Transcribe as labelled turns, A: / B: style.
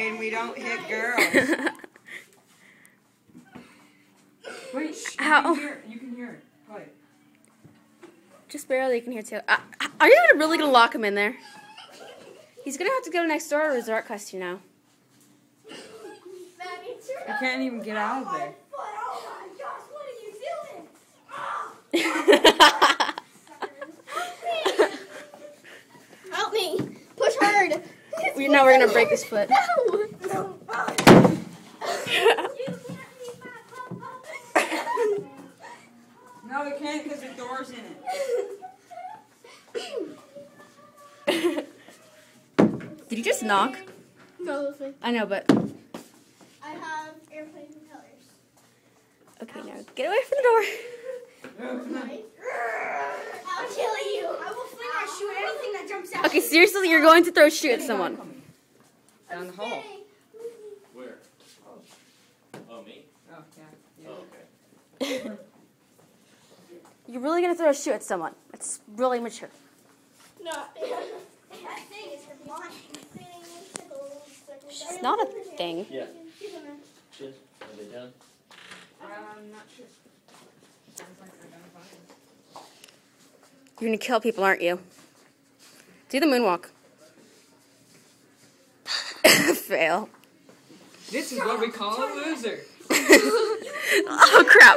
A: saying we don't hit girls. Wait,
B: Ow.
A: You can hear it. Play.
B: Just barely, you can hear too. Are you really gonna lock him in there? He's gonna have to go next door to resort costume now.
A: I can't even get out of there.
C: Oh my gosh, what are you doing? Help me! Push hard!
B: Now we're gonna break his foot.
C: No!
A: No, we can't because the door's in it.
B: Did you just knock?
C: No, that's me.
B: I know, but
C: I have airplane propellers.
B: okay, now get away from the door.
C: I'll kill you! I will fling or shoot anything that jumps out.
B: Okay, seriously, you're going to throw a shoe at someone.
A: Down the hall.
D: Where? Oh, me?
A: Oh, yeah.
D: Oh, okay.
B: You're really gonna throw a shoe at someone. That's really mature.
C: No. That thing is blind.
B: She's not a thing.
D: Yeah. Shit. Are they done?
A: I'm not sure. Sounds like they're gonna find us.
B: You're gonna kill people, aren't you? Do the moonwalk. Fail.
A: This is what we call a loser.
B: Oh crap.